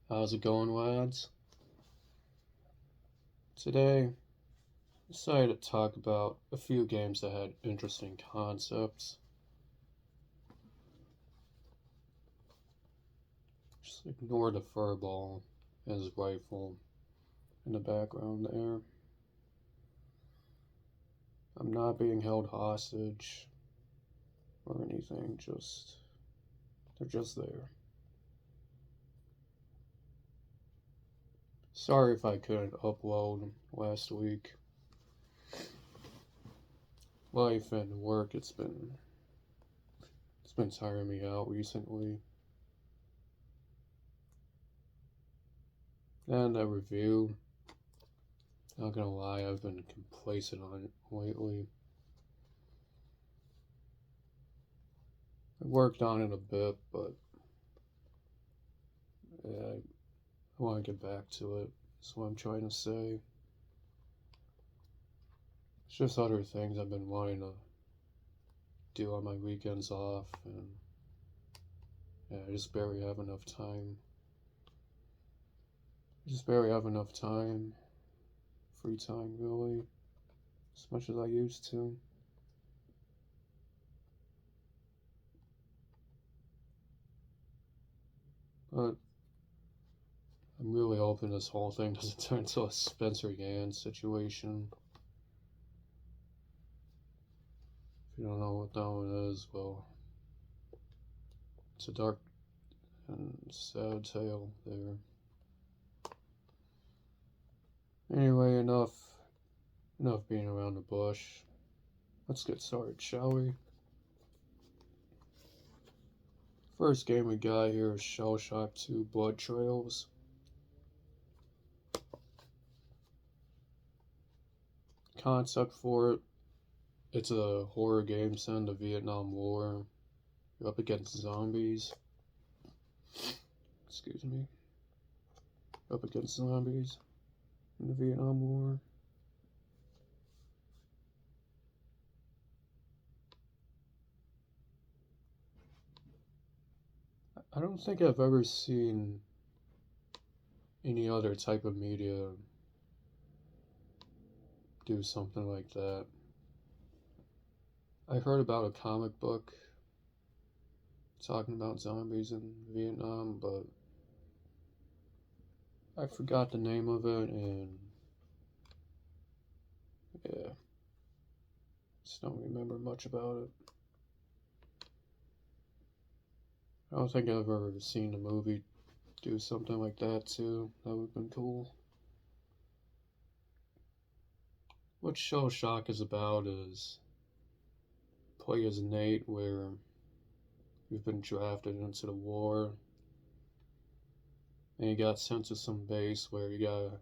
How's it going, lads? Today, I decided to talk about a few games that had interesting concepts. Just ignore the furball and his rifle in the background there. I'm not being held hostage or anything, they're just there. Sorry if I couldn't upload last week. Life and work, it's been tiring me out recently. And that review, not gonna lie, I've been complacent on it lately. I worked on it a bit, but yeah, I want to get back to it. That's what I'm trying to say. It's just other things I've been wanting to do on my weekends off, and yeah, I just barely have enough time. Free time, really, as much as I used to. But I'm really hoping this whole thing doesn't turn into a Spencer Yan situation. If you don't know what that one is, well, it's a dark and sad tale there. Anyway, enough being around the bush. Let's get started, shall we? First game we got here is Shell Shock 2 Blood Trails. Concept for it, it's a horror game set in the Vietnam War. You're up against zombies. Excuse me. Up against zombies in the Vietnam War. I don't think I've ever seen any other type of media do something like that. I heard about a comic book talking about zombies in Vietnam, but I forgot the name of it, and yeah, just don't remember much about it. I don't think I've ever seen a movie do something like that too. That would have been cool. What Shell Shock is about is play as Nate, where you've been drafted into the war, and you got sent to some base where you gotta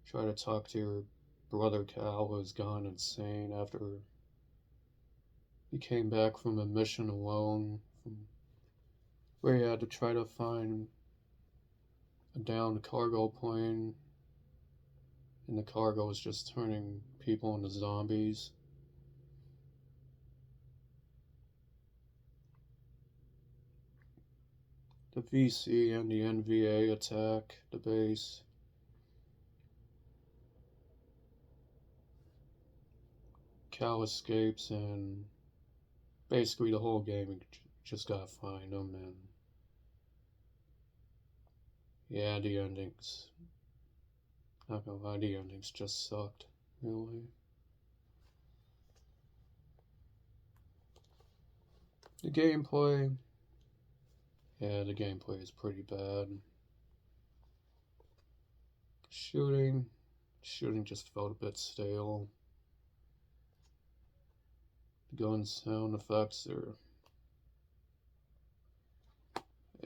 try to talk to your brother Cal, who's gone insane after he came back from a mission alone, from where he had to try to find a downed cargo plane, and the cargo was just turning people into zombies. The VC and the NVA attack the base. Cal escapes, and basically the whole game you just gotta find him, and yeah, the endings, not gonna lie, the endings just sucked, really. The gameplay, yeah, the gameplay is pretty bad. Shooting just felt a bit stale. The gun sound effects are,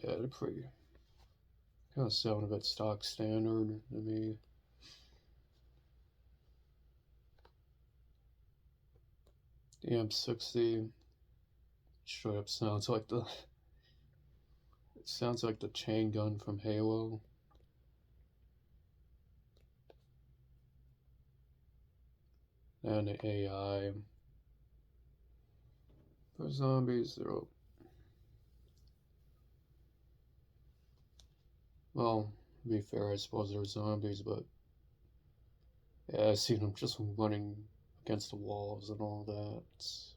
yeah, they're pretty, kind of sound a bit stock standard to me. The M60 straight up sounds like the chain gun from Halo. And the AI. For zombies, Well, to be fair, I suppose they're zombies, but yeah, I seen them just running against the walls and all that. It's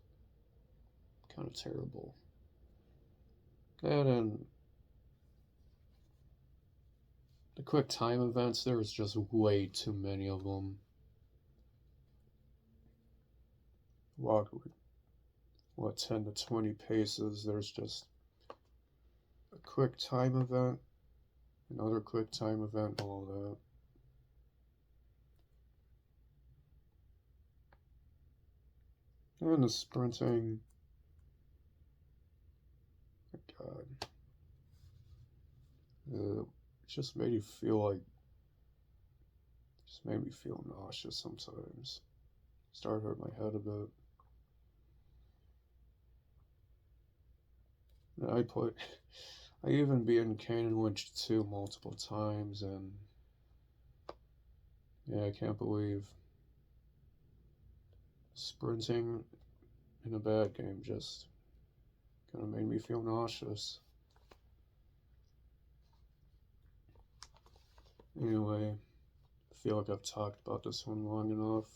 kind of terrible. And then the quick time events, there's just way too many of them. Walk, what, 10 to 20 paces, there's just a quick time event, another quick time event, all that. And the sprinting, my God, it just made you feel like, just made me feel nauseous sometimes. Started hurt my head a bit. And I even beat in Canyon Winch 2 multiple times, and yeah, I can't believe sprinting in a bad game just kind of made me feel nauseous. Anyway, I feel like I've talked about this one long enough.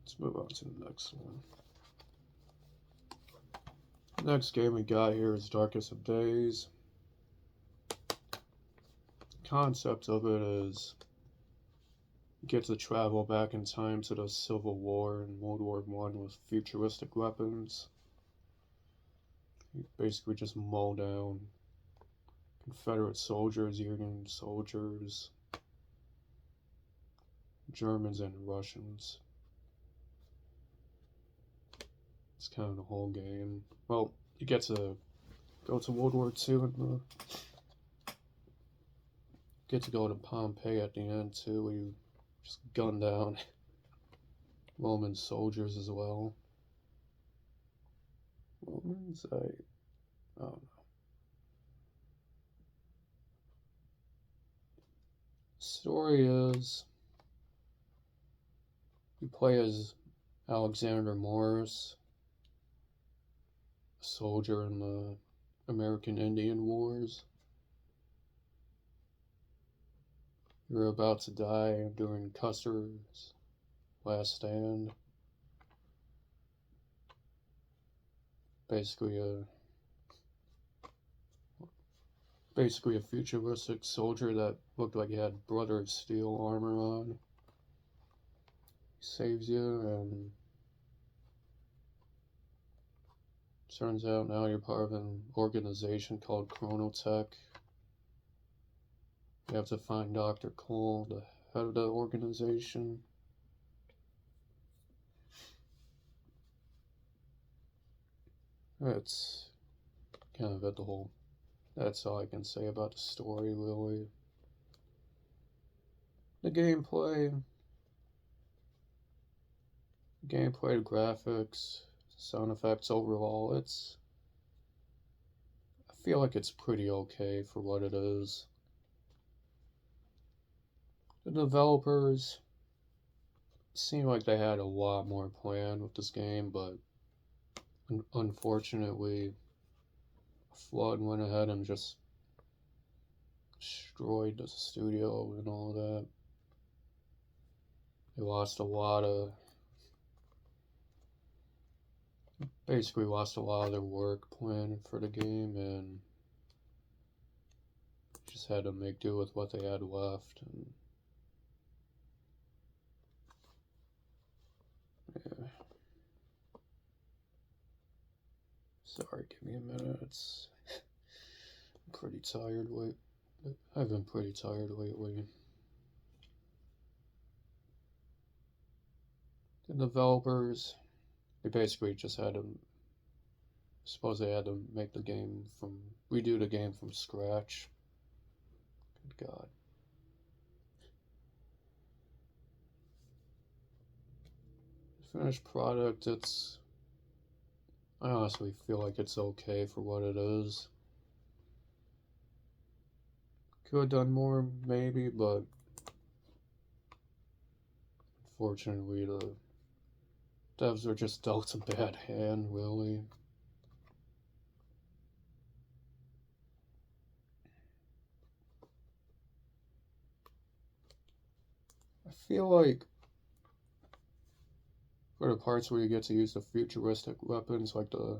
Let's move on to the next one. The next game we got here is Darkest of Days. The concept of it is you get to travel back in time to the Civil War and World War I with futuristic weapons. You basically just mow down Confederate soldiers, Union soldiers, Germans, and Russians. It's kind of the whole game. Well, you get to go to World War II and get to go to Pompeii at the end too, where you just gun down Roman soldiers as well. Romans, I don't know. Story is you play as Alexander Morris, a soldier in the American Indian Wars. You're about to die during Custer's last stand. Basically a futuristic soldier that looked like he had Brother of Steel armor on. He saves you, and turns out now you're part of an organization called Chronotech. You have to find Dr. Cole, the head of the organization. That's kind of it, that's all I can say about the story, really. The gameplay, the graphics, sound effects overall, I feel like it's pretty okay for what it is. The developers seem like they had a lot more planned with this game, but unfortunately, a flood went ahead and just destroyed the studio and all that. They basically lost a lot of their work planned for the game, and just had to make do with what they had left. And yeah. Sorry, give me a minute. I'm pretty tired. I've been pretty tired lately. The developers, they basically just had to, suppose they had to redo the game from scratch. Good God. The finished product, I honestly feel like it's okay for what it is. Could have done more, maybe, but unfortunately the devs are just dealt a bad hand, really. feel like for the parts where you get to use the futuristic weapons, like the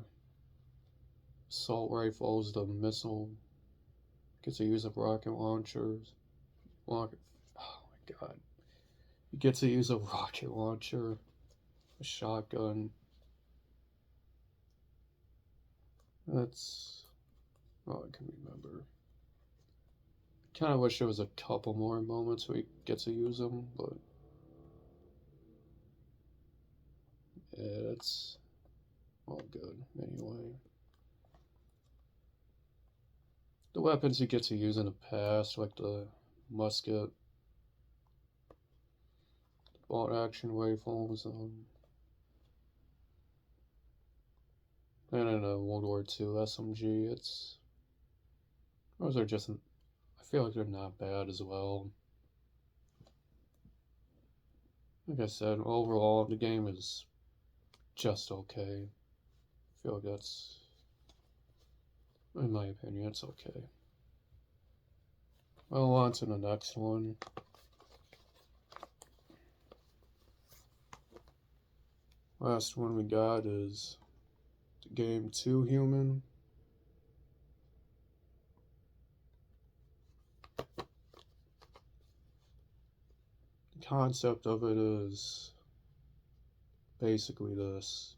assault rifles, the missile, get to use the rocket launchers. Rocket, oh my god. You get to use a rocket launcher, a shotgun. That's all I can remember. Kind of wish there was a couple more moments where you get to use them, but yeah, it's all good anyway. The weapons you get to use in the past, like the musket, bolt action rifles, and in a World War II SMG, those are just, I feel like they're not bad as well. Like I said, overall, the game is just okay. I feel like that's, in my opinion, it's okay. Well, on to the next one. Last one we got is the game Too Human. The concept of it is basically this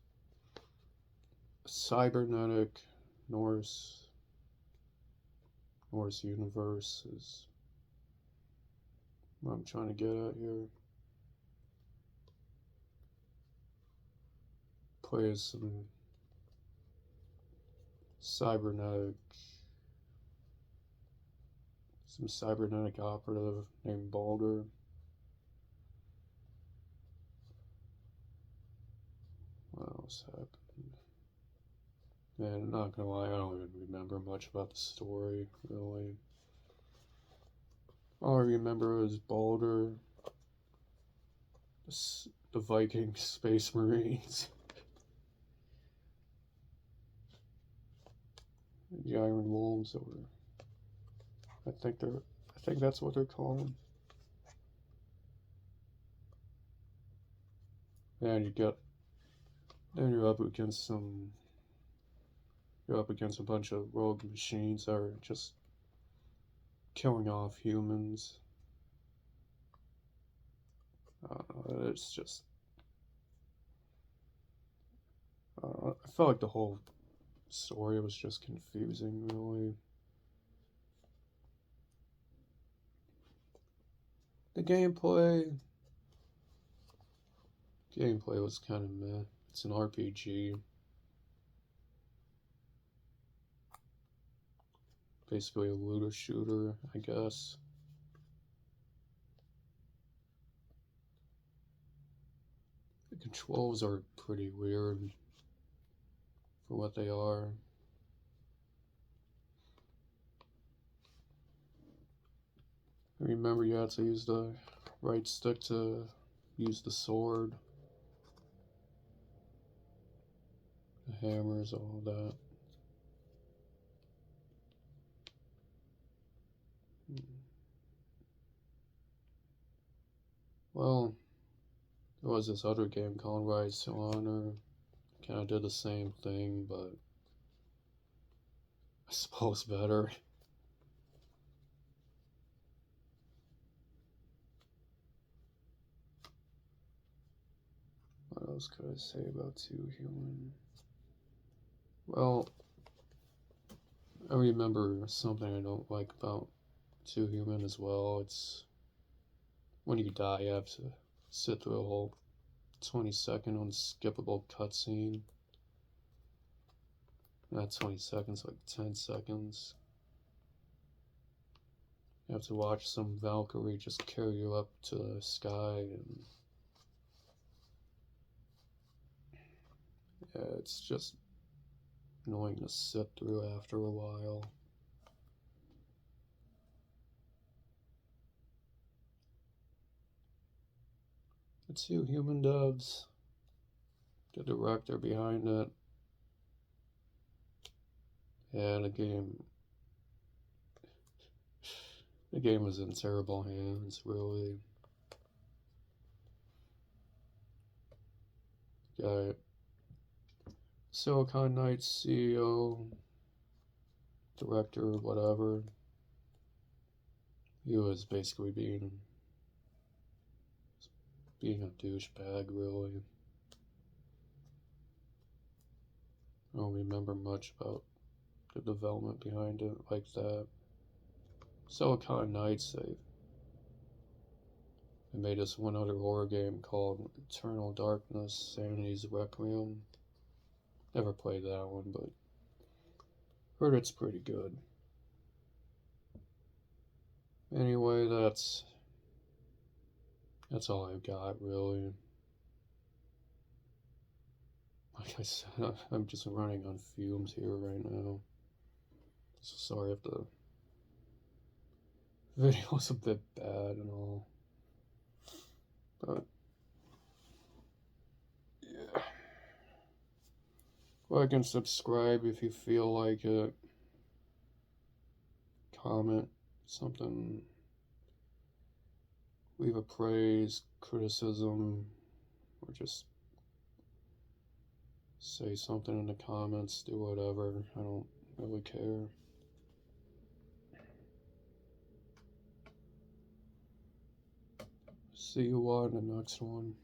cybernetic Norse universe is what I'm trying to get at here. Plays some cybernetic operative named Balder. What else happened? Man, not gonna lie, I don't even remember much about the story, really. All I remember is Balder, the Viking Space Marines, the Iron Wolves, or I think that's what they're called. And then you're up against a bunch of rogue machines that are just killing off humans. It's just, I felt like the whole story was just confusing, really. The gameplay was kind of meh. It's an RPG. Basically a looter shooter, I guess. The controls are pretty weird for what they are. I remember you had to use the right stick to use the sword, the hammers, all that. Well, there was this other game called Rise to Honor. Kind of did the same thing, but I suppose better. What else could I say about Too Human? Well, I remember something I don't like about Too Human as well. It's when you die, you have to sit through a whole 20-second unskippable cutscene. Not 20 seconds, like 10 seconds. You have to watch some Valkyrie just carry you up to the sky, and yeah, it's just annoying to sit through after a while. The Two Human devs, the director behind it, and the game was in terrible hands, really. Got Silicon Knights CEO, director, whatever. He was basically being a douchebag, really. I don't remember much about the development behind it like that. Silicon Knights, they made this one other horror game called Eternal Darkness, Sanity's Requiem. Never played that one, but heard it's pretty good. Anyway, that's all I've got, really. Like I said, I'm just running on fumes here right now. So sorry if the video's a bit bad and all. But yeah. Like and subscribe if you feel like it. Comment something. Leave a praise, criticism, or just say something in the comments. Do whatever. I don't really care. See you on the next one.